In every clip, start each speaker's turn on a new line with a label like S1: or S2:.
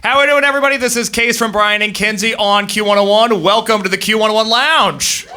S1: How are we doing, everybody? This is Case from Brian and Kinsey on Q101. Welcome to the Q101 Lounge.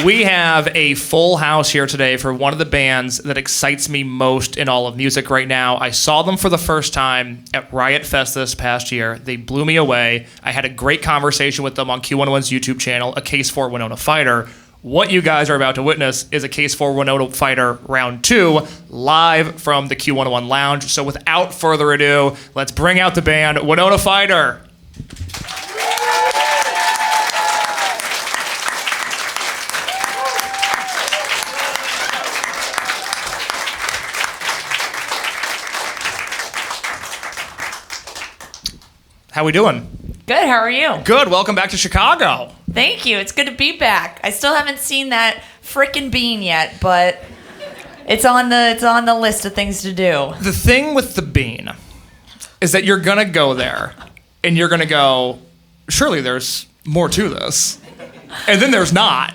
S1: We have a full house here today for one of the bands that excites me most in all of music right now. I saw them for the first time at Riot Fest this past year. They blew me away. I had a great conversation with them on Q101's YouTube channel, A Case for Winona Fighter. What you guys are about to witness is A Case for Winona Fighter Round 2, live from the Q101 Lounge. So without further ado, let's bring out the band, Winona Fighter. How we doing?
S2: Good, how are you?
S1: Good, welcome back to Chicago.
S2: Thank you, it's good to be back. I still haven't seen that frickin' bean yet, but it's on the list of things to do.
S1: The thing with the bean is that you're gonna go there and you're gonna go, surely there's more to this. And then there's not.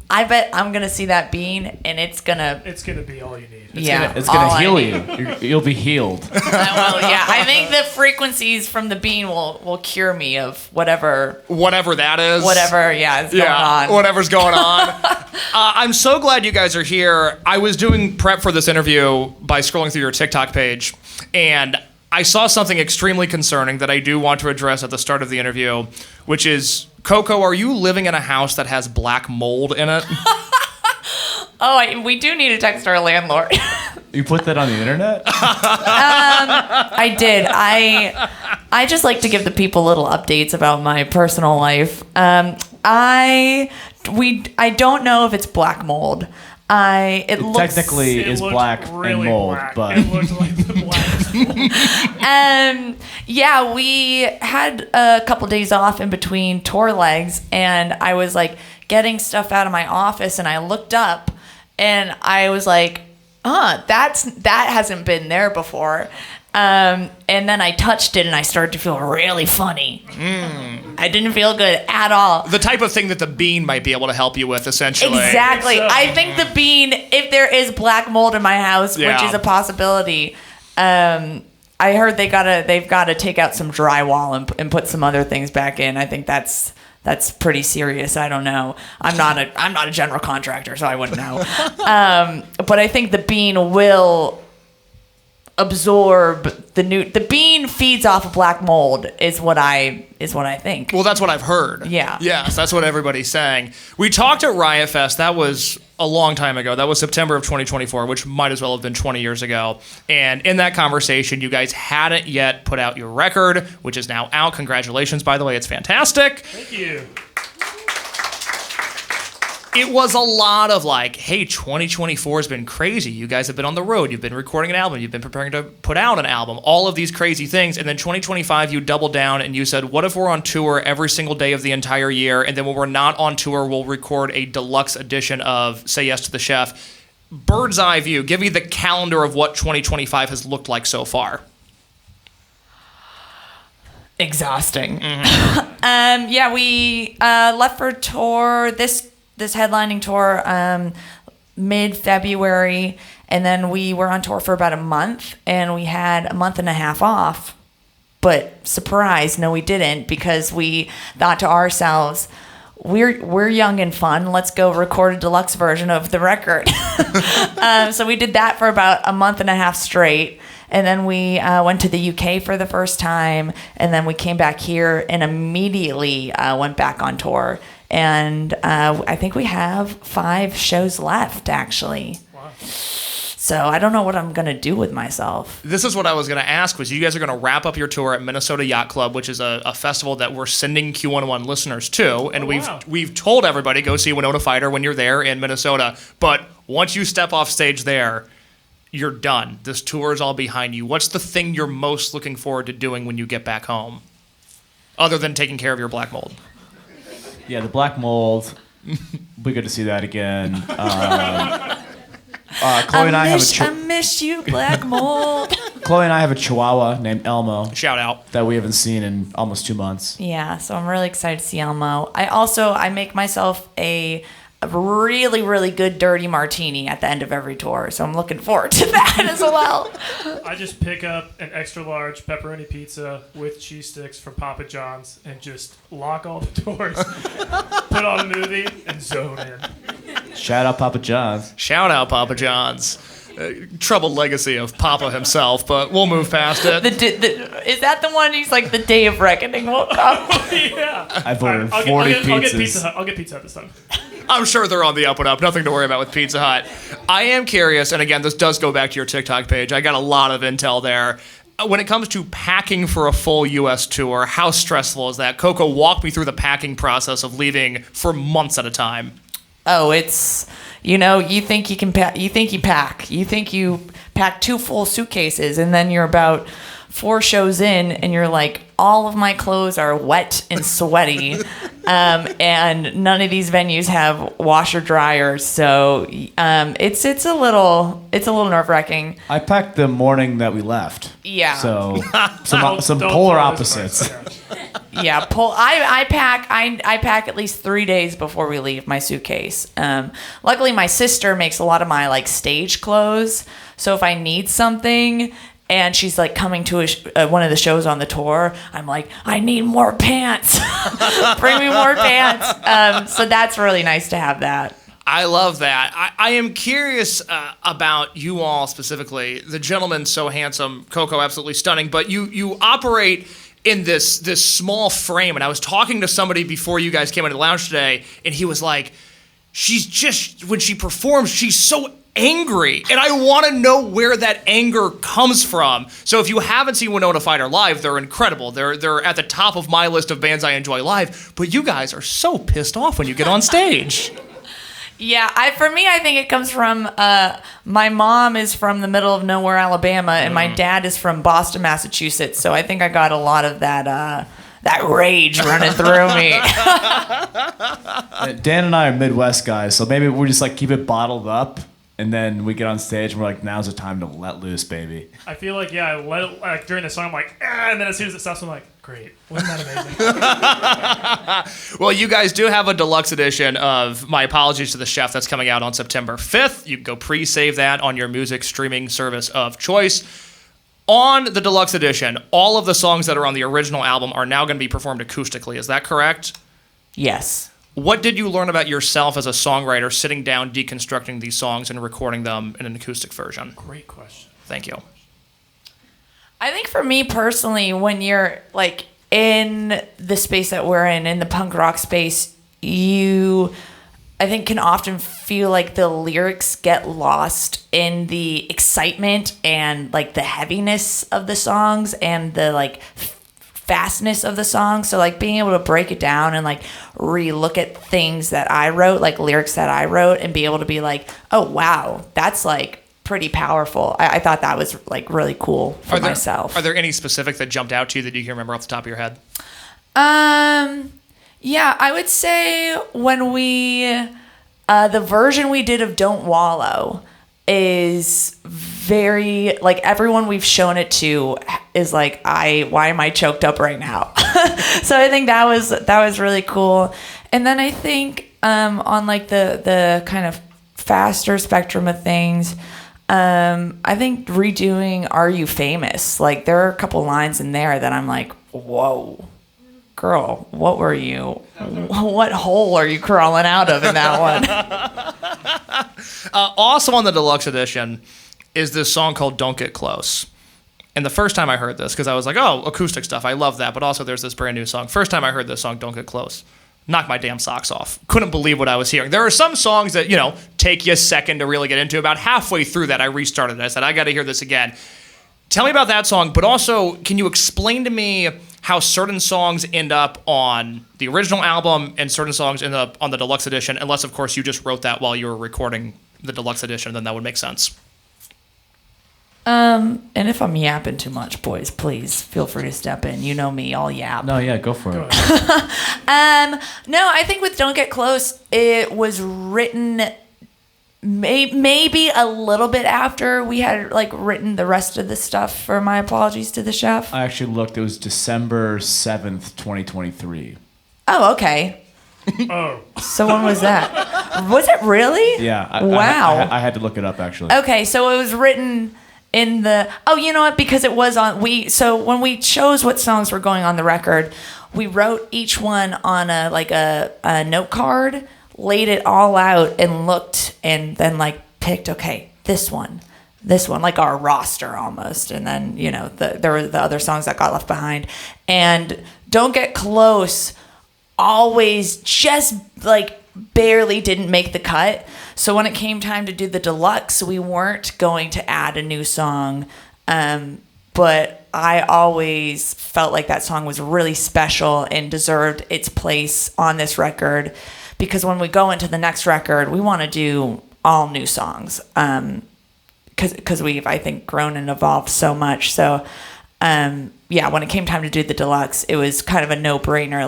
S2: I bet I'm gonna see that bean and it's gonna
S3: be all you need.
S4: It's gonna heal you. You'll be healed.
S2: I think the frequencies from the bean will cure me of whatever
S1: that is.
S2: Is going on.
S1: Whatever's going on. I'm so glad you guys are here. I was doing prep for this interview by scrolling through your TikTok page, and I saw something extremely concerning that I do want to address at the start of the interview, which is, Coco, are you living in a house that has black mold in it?
S2: We do need to text our landlord.
S4: You put that on the internet?
S2: I did. I just like to give the people little updates about my personal life. I don't know if it's black mold. It looks,
S4: technically is black really and mold, black. But
S3: it looks like the black.
S2: Yeah, we had a couple days off in between tour legs, and I was like getting stuff out of my office, and I looked up, and I was like, that hasn't been there before. And then I touched it, and I started to feel really funny. I didn't feel good at all.
S1: The type of thing that the bean might be able to help you with, essentially.
S2: Exactly. I think the bean, if there is black mold in my house, which is a possibility, I heard they've got to take out some drywall and put some other things back in. I think that's pretty serious. I don't know. I'm not a general contractor, so I wouldn't know. But I think the bean will absorb the bean feeds off of black mold is what I think.
S1: Well, that's what I've heard.
S2: Yeah.
S1: Yes, that's what everybody's saying. We talked at Riot Fest. That was a long time ago. That was September of 2024, which might as well have been 20 years ago. And in that conversation, you guys hadn't yet put out your record, which is now out. Congratulations, by the way. It's fantastic.
S3: Thank you.
S1: It was a lot of like, hey, 2024 has been crazy. You guys have been on the road. You've been recording an album. You've been preparing to put out an album. All of these crazy things. And then 2025, you doubled down and you said, what if we're on tour every single day of the entire year? And then when we're not on tour, we'll record a deluxe edition of Say Yes to the Chef. Bird's eye view. Give me the calendar of what 2025 has looked like so far.
S2: Exhausting. Mm-hmm. We left for tour this headlining tour mid-February, and then we were on tour for about a month, and we had a month and a half off. But surprise, no, we didn't, because we thought to ourselves, we're young and fun. Let's go record a deluxe version of the record. So we did that for about a month and a half straight. And then we went to the UK for the first time, and then we came back here and immediately went back on tour. And I think we have 5 shows left, actually. Wow. So I don't know what I'm going to do with myself.
S1: This is what I was going to ask, was you guys are going to wrap up your tour at Minnesota Yacht Club, which is a festival that we're sending Q101 listeners to. And we've told everybody, go see Winona Fighter when you're there in Minnesota. But once you step off stage there, you're done. This tour is all behind you. What's the thing you're most looking forward to doing when you get back home, other than taking care of your black mold?
S4: Yeah, the black mold. We get to see that again. Chloe and I have
S2: I miss you, black mold.
S4: Chloe and I have a Chihuahua named Elmo.
S1: Shout out.
S4: That we haven't seen in almost 2 months.
S2: Yeah, so I'm really excited to see Elmo. I make myself a a really, really good dirty martini at the end of every tour. So I'm looking forward to that as well.
S3: I just pick up an extra large pepperoni pizza with cheese sticks from Papa John's and just lock all the doors, put on a movie, and zone in.
S4: Shout out Papa John's.
S1: Shout out Papa John's. Troubled legacy of Papa himself, but we'll move past it.
S2: Is that the one he's like the day of reckoning will come?
S3: Yeah.
S4: I've ordered
S3: All right,
S4: 40
S3: I'll get
S4: pizzas.
S3: Pizza Hut. I'll get Pizza Hut this time.
S1: I'm sure they're on the up and up. Nothing to worry about with Pizza Hut. I am curious, and again, this does go back to your TikTok page. I got a lot of intel there. When it comes to packing for a full U.S. tour, how stressful is that? Coco, walk me through the packing process of leaving for months at a time.
S2: Oh, it's, you think you can pack, you think you pack 2 full suitcases, and then you're about 4 shows in and you're like, all of my clothes are wet and sweaty, and none of these venues have washer dryers, so it's a little nerve-wracking.
S4: I packed the morning that we left.
S2: Yeah.
S4: So some
S3: Don't
S4: polar
S3: throw this
S4: opposites.
S3: price.
S2: Yeah, I pack at least 3 days before we leave my suitcase. Luckily, my sister makes a lot of my like stage clothes, so if I need something and she's like coming to one of the shows on the tour, I'm like, I need more pants. Bring me more pants. So that's really nice to have that.
S1: I love that. I am curious about you all specifically. The gentleman so handsome, Coco absolutely stunning, but you operate in this small frame. And I was talking to somebody before you guys came into the lounge today, and he was like, when she performs, she's so angry. And I want to know where that anger comes from. So if you haven't seen Winona Fighter live, they're incredible. They're at the top of my list of bands I enjoy live, but you guys are so pissed off when you get on stage.
S2: Yeah, for me, I think it comes from my mom is from the middle of nowhere, Alabama, and my dad is from Boston, Massachusetts. So I think I got a lot of that rage running through me.
S4: Dan and I are Midwest guys, so maybe we just like keep it bottled up, and then we get on stage and we're like, now's the time to let loose, baby.
S3: I feel like, I let it, like, during the song, I'm like, and then as soon as it stops, I'm like, great. Wasn't that amazing?
S1: Well, you guys do have a deluxe edition of My Apologies to the Chef that's coming out on September 5th. You can go pre-save that on your music streaming service of choice. On the deluxe edition, all of the songs that are on the original album are now going to be performed acoustically. Is that correct?
S2: Yes.
S1: What did you learn about yourself as a songwriter sitting down, deconstructing these songs and recording them in an acoustic version?
S3: Great question.
S1: Thank you.
S2: I think for me personally, when you're like in the space that we're in the punk rock space, you, I think, can often feel like the lyrics get lost in the excitement and like the heaviness of the songs and the like fastness of the song. So like being able to break it down and like re-look at things that I wrote, like lyrics that I wrote, and be able to be like, oh wow, that's like pretty powerful. I thought that was like really cool for myself.
S1: Are there any specific that jumped out to you that you can remember off the top of your head?
S2: Yeah, I would say when the version we did of Don't Wallow is very, like, everyone we've shown it to is like, why am I choked up right now? So I think that was really cool. And then I think on like the kind of faster spectrum of things, I think redoing Are You Famous? Like, there are a couple lines in there that I'm like, whoa, girl, what hole are you crawling out of in that one?
S1: Also on the deluxe edition is this song called Don't Get Close. And the first time I heard this, because I was like, oh, acoustic stuff, I love that. But also there's this brand new song. First time I heard this song, Don't Get Close, knocked my damn socks off. Couldn't believe what I was hearing. There are some songs that, take you a second to really get into. About halfway through that, I restarted it. I said, I got to hear this again. Tell me about that song, but also, can you explain to me how certain songs end up on the original album and certain songs end up on the deluxe edition, unless, of course, you just wrote that while you were recording the deluxe edition, then that would make sense.
S2: And if I'm yapping too much, boys, please feel free to step in. You know me, I'll yap.
S4: No, yeah, go for it.
S2: No, I think with Don't Get Close, it was written maybe a little bit after we had like written the rest of the stuff for My Apologies to the Chef.
S4: I actually looked. It was December 7th, 2023.
S2: Oh, okay.
S3: Oh,
S2: So when was that? Was it really?
S4: Yeah.
S2: Wow.
S4: I had to look it up actually.
S2: Okay, so it was written in the. Oh, you know what? Because it was on. So when we chose what songs were going on the record, we wrote each one on a note card, laid it all out, and looked, and then picked. Okay, this one, like our roster almost, and then there were the other songs that got left behind, and Don't Get Close always just barely didn't make the cut. So when it came time to do the deluxe, we weren't going to add a new song. But I always felt like that song was really special and deserved its place on this record, because when we go into the next record, we want to do all new songs. Because we've, I think, grown and evolved so much. So, when it came time to do the deluxe, it was kind of a no-brainer.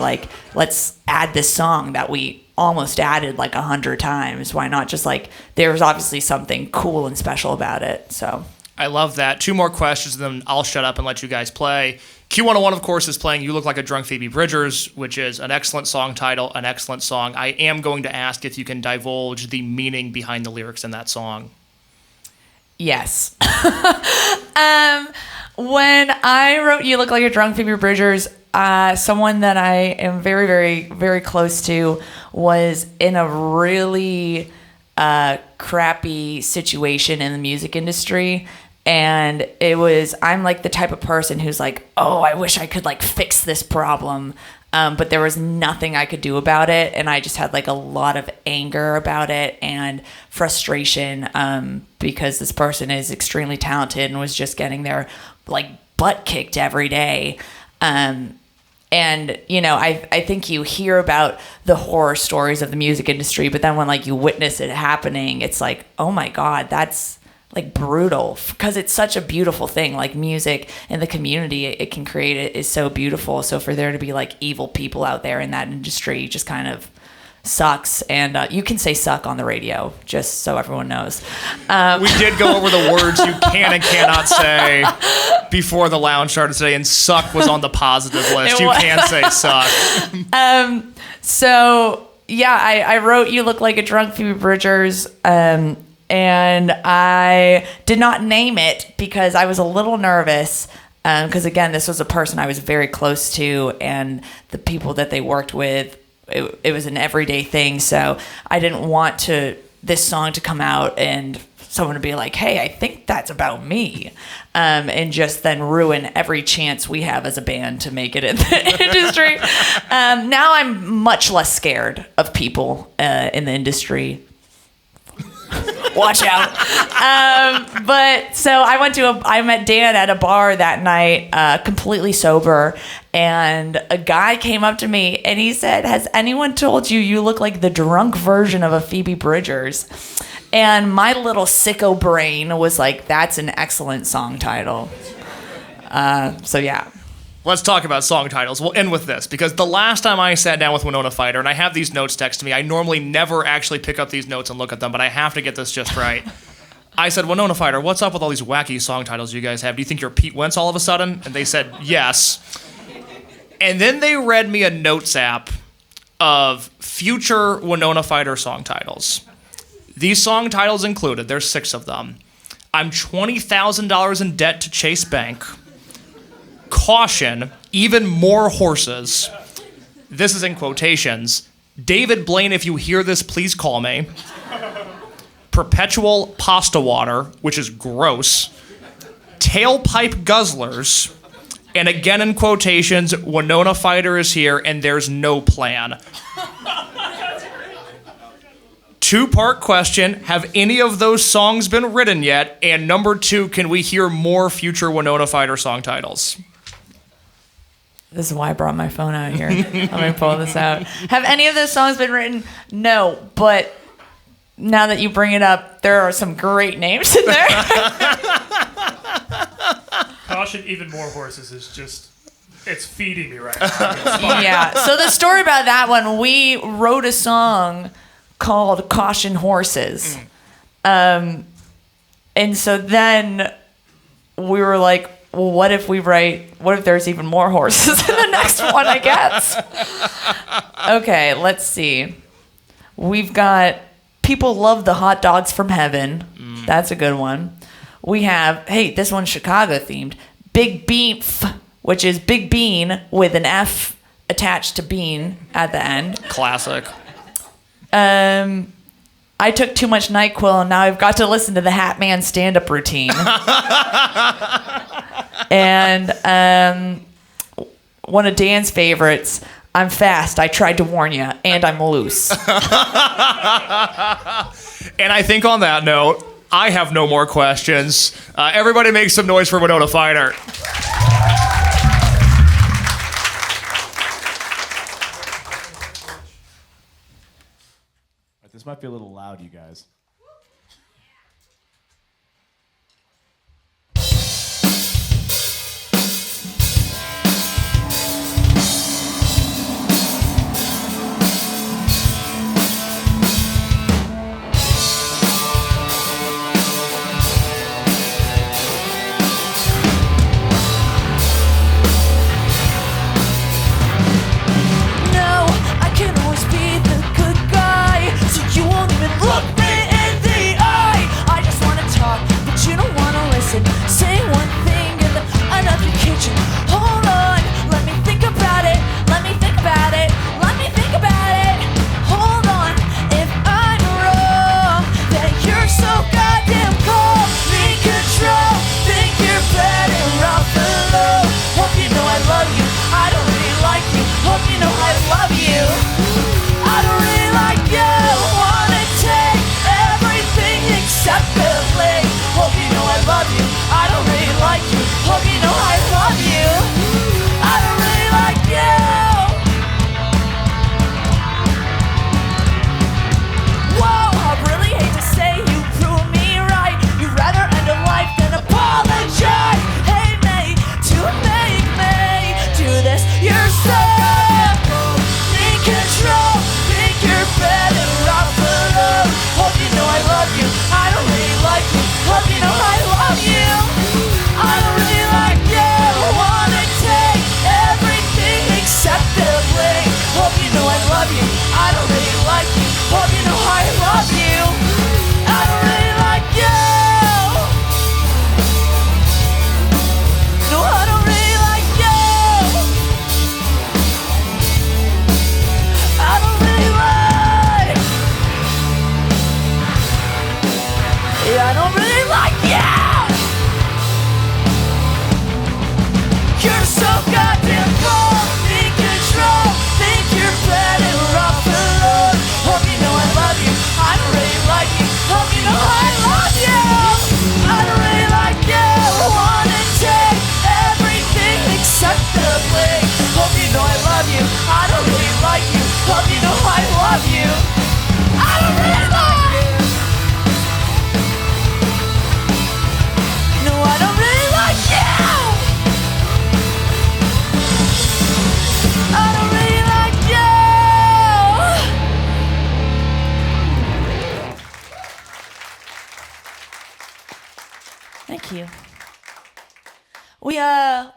S2: Let's add this song that we almost added 100 times. Why not just there was obviously something cool and special about it. So
S1: I love that. 2 more questions, and then I'll shut up and let you guys play. Q101, of course, is playing You Look Like a Drunk Phoebe Bridgers, which is an excellent song title, an excellent song. I am going to ask if you can divulge the meaning behind the lyrics in that song.
S2: yes. When I wrote You Look Like a Drunk Phoebe Bridgers, someone that I am very, very, very close to was in a really crappy situation in the music industry. And I'm the type of person who's oh, I wish I could fix this problem. But there was nothing I could do about it. And I just had a lot of anger about it and frustration because this person is extremely talented and was just getting their butt kicked every day. And, I think you hear about the horror stories of the music industry, but then when you witness it happening, it's oh my God, that's brutal, because it's such a beautiful thing. Music and the community it can create it is so beautiful. So for there to be evil people out there in that industry just kind of sucks. And you can say suck on the radio, just so everyone knows.
S1: We did go over the words you can and cannot say before the lounge started today, and suck was on the positive list. You can say suck.
S2: So yeah, I wrote You Look Like a Drunk Phoebe Bridgers, and I did not name it because I was a little nervous, because again, this was a person I was very close to, and the people that they worked with, it was an everyday thing. So I didn't want this song to come out and someone to be hey, I think that's about me, and just then ruin every chance we have as a band to make it in the industry. Now I'm much less scared of people in the industry. Watch out. But so I met Dan at a bar that night, completely sober, and a guy came up to me and he said, "Has anyone told you look like the drunk version of a Phoebe Bridgers?" And my little sicko brain was that's an excellent song title. So yeah.
S1: Let's talk about song titles. We'll end with this, because the last time I sat down with Winona Fighter, and I have these notes text to me, I normally never actually pick up these notes and look at them, but I have to get this just right. I said, Winona Fighter, what's up with all these wacky song titles you guys have? Do you think you're Pete Wentz all of a sudden? And they said, yes. And then they read me a notes app of future Winona Fighter song titles. These song titles included, there's 6 of them: I'm $20,000 in debt to Chase Bank, Caution, Even More Horses. This is in quotations. David Blaine, if you hear this, please call me. Perpetual Pasta Water, which is gross. Tailpipe Guzzlers. And again in quotations, Winona Fighter is here and there's no plan. 2-part question: have any of those songs been written yet? And number 2, can we hear more future Winona Fighter song titles?
S2: This is why I brought my phone out here. Let me pull this out. Have any of those songs been written? No, but now that you bring it up, there are some great names in there.
S3: Caution, Even More Horses is just, it's feeding me right now.
S2: Yeah. So the story about that one, we wrote a song called Caution Horses. And so then we were well, what if there's even more horses in the next one, I guess? Okay, let's see. We've got people love the hot dogs from heaven. That's a good one. We have, hey, this one's Chicago themed. Big Beef, which is Big Bean with an F attached to bean at the end.
S1: Classic.
S2: I took too much NyQuil and now I've got to listen to the Hat Man stand-up routine. And one of Dan's favorites, I'm fast, I tried to warn you, and I'm loose.
S1: And I think on that note, I have no more questions. Everybody make some noise for Winona Fighter.
S4: This might be a little loud, you guys.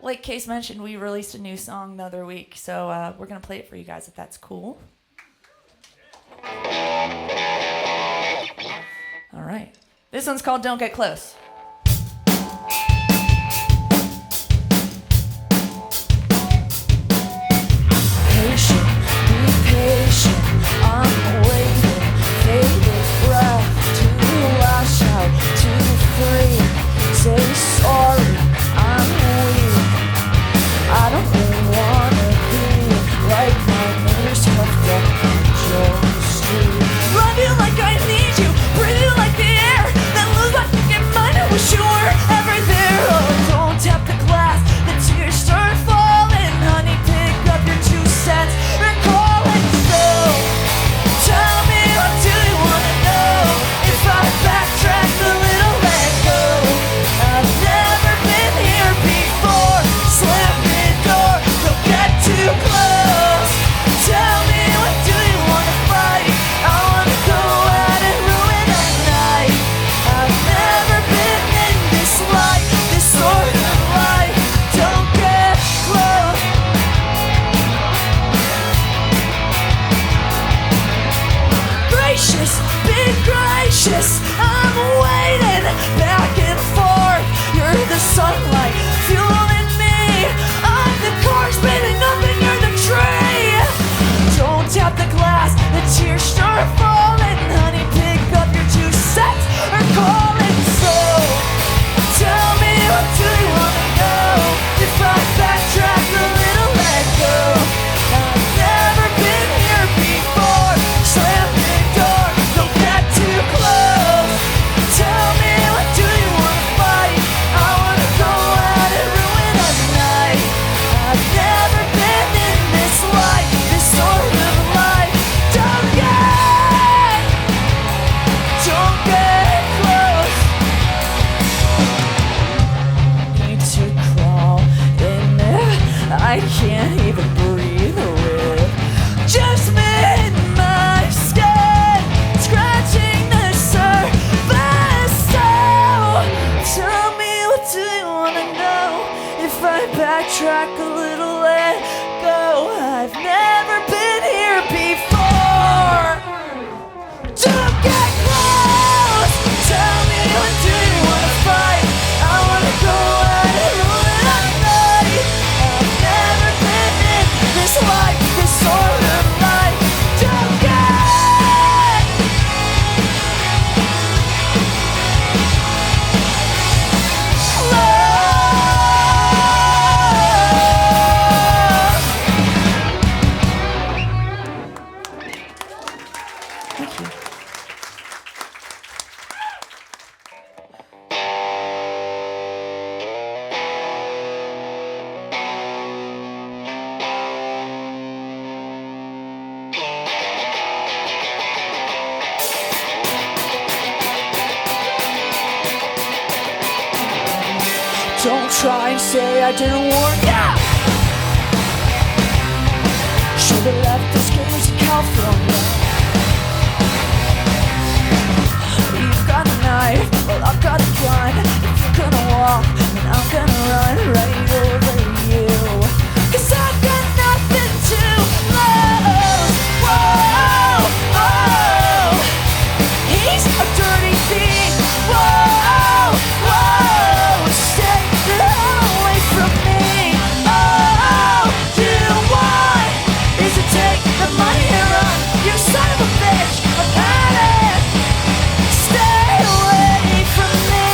S2: Like Case mentioned, we released a new song the other week, so we're going to play it for you guys if that's cool. All right. This one's called Don't Get Close. Patient, be patient, I'm waiting, faded breath to lash out, to free, say sorry, I'm weak, I don't really wanna be like my neighbors left up on Joe Street. Love you like I need you, breathe you like the air, then lose my fucking mind. anxious. I'm waiting back and forth. You're the sunlight fueling me. I'm the car spinning up and you're the tree. Don't tap the glass, the tears start falling. Honey, pick up your 2 cents or calling. So tell me, what do you wanna know? If I backtrack a little, let go. I've never been here before. Slam the door, don't get too close. Tell me, what do you wanna fight? I wanna go out and ruin a night. I've never been in this life, this sort of life. Don't get close. Need to crawl in there. I can't even breathe with just me in my skin, scratching the surface. So tell me, what do you wanna know? If I backtrack a little, let go. I've never been here before. Don't get close. Tell me, what do you wanna fight? I wanna go out and ruin a night. I've never been in this life, this sort of life. Don't get close. Thank you. Don't try and say I didn't warn ya. Should've left this games in California. You've got a knife, well I've got a gun. If you're gonna walk, then I'm gonna run right over you. 'Cause I've got nothing to lose. Whoa, oh, he's a dirty thief. Whoa, whoa, stay the hell away from me. Oh, you want is to take the money and run. You son of a bitch, I've had it. Stay away from me.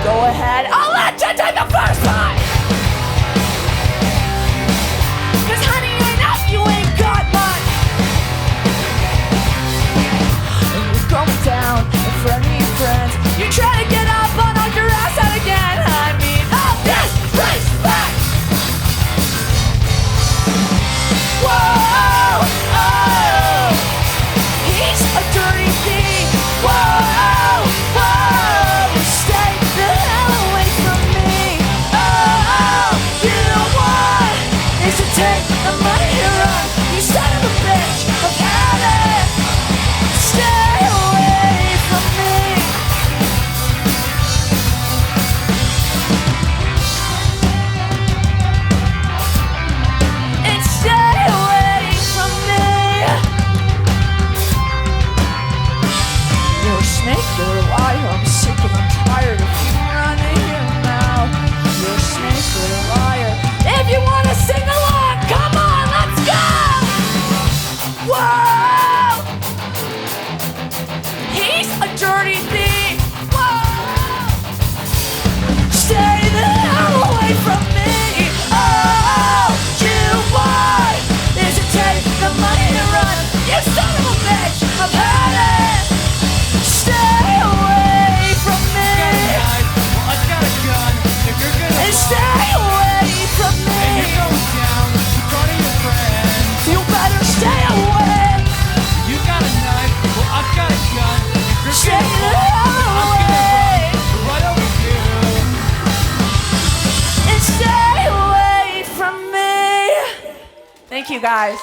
S2: Go ahead, I'll let you take the first part. 'Cause honey, I know you ain't got much. And you're going down in front of your friends. You try to get up and knock your ass out again. I mean, oh, this respect. Whoa, oh, he's a dirty thief. Whoa, whoa, stay the hell away from me. Oh, you want is to take the money and run. You son of a bitch, I've had it. Stay away from me. And stay away from me. You're a snake, you're a liar. I'm sick and I'm tired of you running your mouth. You're a snake, you're a liar. If you want to sing along, come on, let's go. Whoa, he's a dirty thief. Whoa, stay the hell away from me. Oh, you want is to take the money to run. You son of a bitch, I've had it. Stay away from me.
S5: Well, I've got a gun. If you're gonna
S2: And stay away from
S5: and
S2: me.
S5: you're going down in front of your friends,
S2: You better stay away.
S5: you got a knife. Well, I've got a gun. If you're
S2: Stay
S5: gonna
S2: the
S5: walk,
S2: hell
S5: I'm gonna
S2: away.
S5: run right over you.
S2: And stay away from me. Thank you guys.